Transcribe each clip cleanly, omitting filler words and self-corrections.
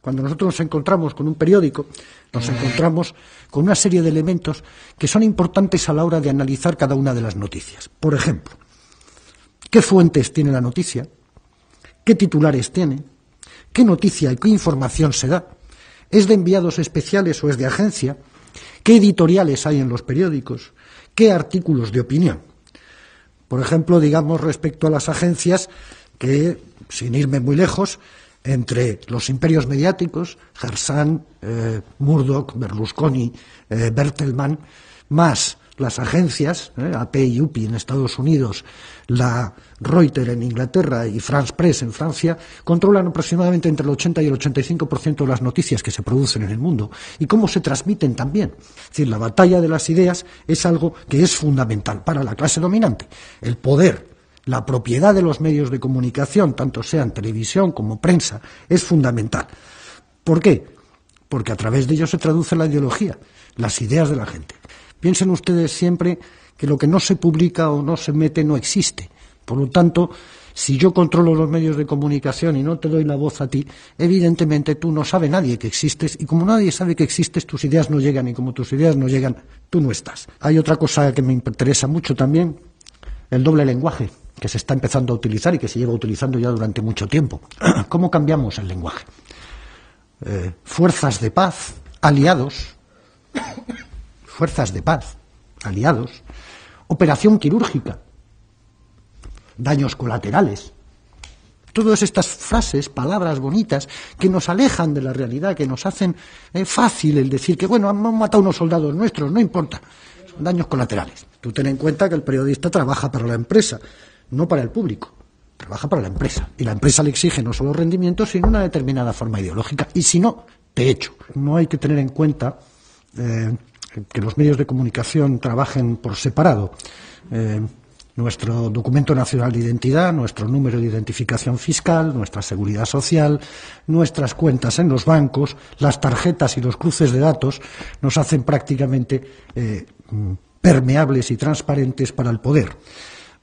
Cuando nosotros nos encontramos con un periódico, nos encontramos con una serie de elementos que son importantes a la hora de analizar cada una de las noticias. Por ejemplo, ¿qué fuentes tiene la noticia? ¿Qué titulares tiene? ¿Qué noticia y qué información se da? ¿Es de enviados especiales o es de agencia? ¿Qué editoriales hay en los periódicos? ¿Qué artículos de opinión? Por ejemplo, digamos respecto a las agencias que, sin irme muy lejos, entre los imperios mediáticos, Hersan, Murdoch, Berlusconi, Bertelsmann, más las agencias, AP y UPI en Estados Unidos, la Reuters en Inglaterra y France Press en Francia, controlan aproximadamente entre el 80 y el 85% de las noticias que se producen en el mundo y cómo se transmiten también. Es decir, la batalla de las ideas es algo que es fundamental para la clase dominante. El poder, la propiedad de los medios de comunicación, tanto sean televisión como prensa, es fundamental. ¿Por qué? Porque a través de ello se traduce la ideología, las ideas de la gente. Piensen ustedes siempre que lo que no se publica o no se mete no existe. Por lo tanto, si yo controlo los medios de comunicación y no te doy la voz a ti, evidentemente tú no sabe nadie que existes, y como nadie sabe que existes, tus ideas no llegan, y como tus ideas no llegan, tú no estás. Hay otra cosa que me interesa mucho también, el doble lenguaje, que se está empezando a utilizar y que se lleva utilizando ya durante mucho tiempo. ¿Cómo cambiamos el lenguaje? Fuerzas de paz, aliados, fuerzas de paz, aliados, operación quirúrgica, daños colaterales. Todas estas frases, palabras bonitas, que nos alejan de la realidad, que nos hacen fácil el decir que, bueno, han matado unos soldados nuestros, no importa, son daños colaterales. Tú ten en cuenta que el periodista trabaja para la empresa, no para el público, trabaja para la empresa. Y la empresa le exige no solo rendimientos, sino una determinada forma ideológica. Y si no, te echo. No hay que tener en cuenta que los medios de comunicación trabajen por separado. Nuestro documento nacional de identidad, nuestro número de identificación fiscal, nuestra seguridad social, nuestras cuentas en los bancos, las tarjetas y los cruces de datos nos hacen prácticamente permeables y transparentes para el poder.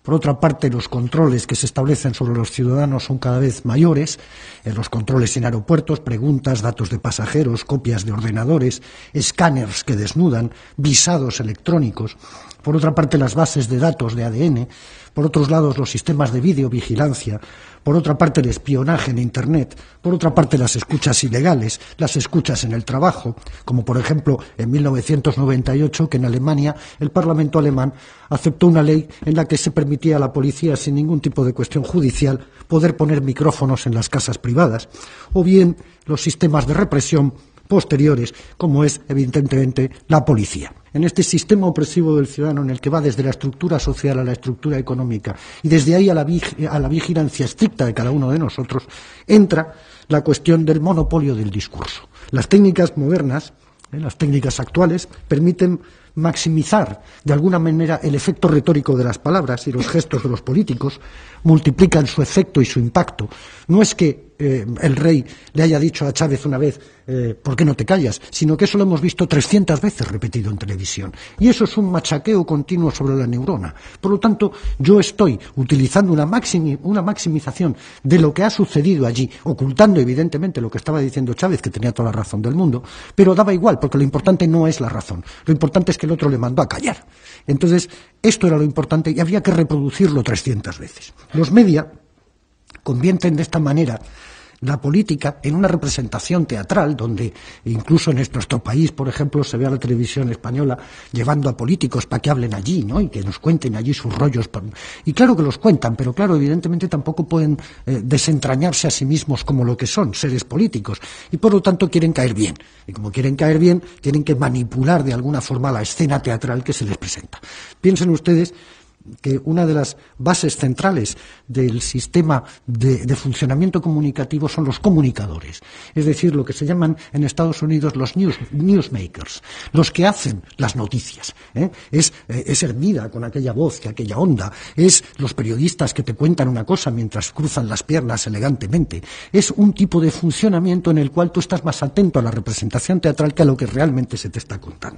Por otra parte, los controles que se establecen sobre los ciudadanos son cada vez mayores, los controles en aeropuertos, preguntas, datos de pasajeros, copias de ordenadores, escáneres que desnudan, visados electrónicos. Por otra parte, las bases de datos de ADN, por otros lados, los sistemas de videovigilancia, por otra parte, el espionaje en Internet, por otra parte, las escuchas ilegales, las escuchas en el trabajo, como por ejemplo en 1998, que en Alemania el Parlamento alemán aceptó una ley en la que se permitía a la policía, sin ningún tipo de cuestión judicial, poder poner micrófonos en las casas privadas, o bien los sistemas de represión posteriores, como es evidentemente la policía. En este sistema opresivo del ciudadano, en el que va desde la estructura social a la estructura económica y desde ahí a la vigilancia estricta de cada uno de nosotros, entra la cuestión del monopolio del discurso. Las técnicas modernas, las técnicas actuales, permiten maximizar de alguna manera el efecto retórico de las palabras, y los gestos de los políticos multiplican su efecto y su impacto. No es que el rey le haya dicho a Chávez una vez ¿por qué no te callas?, sino que eso lo hemos visto 300 veces repetido en televisión, y eso es un machaqueo continuo sobre la neurona. Por lo tanto, yo estoy utilizando una maximización de lo que ha sucedido allí, ocultando evidentemente lo que estaba diciendo Chávez, que tenía toda la razón del mundo, pero daba igual, porque lo importante no es la razón, lo importante es que el otro le mandó a callar. Entonces, esto era lo importante y había que reproducirlo 300 veces. Los media convierten de esta manera la política en una representación teatral, donde incluso en nuestro país, por ejemplo, se ve a la televisión española llevando a políticos para que hablen allí, ¿no?, y que nos cuenten allí sus rollos. Y claro que los cuentan, pero claro, evidentemente tampoco pueden desentrañarse a sí mismos como lo que son, seres políticos, y por lo tanto quieren caer bien. Y como quieren caer bien, tienen que manipular de alguna forma la escena teatral que se les presenta. Piensen ustedes que una de las bases centrales del sistema de funcionamiento comunicativo son los comunicadores, es decir, lo que se llaman en Estados Unidos los newsmakers, los que hacen las noticias. Es Hermida con aquella voz, que aquella onda, es los periodistas que te cuentan una cosa mientras cruzan las piernas elegantemente, es un tipo de funcionamiento en el cual tú estás más atento a la representación teatral que a lo que realmente se te está contando.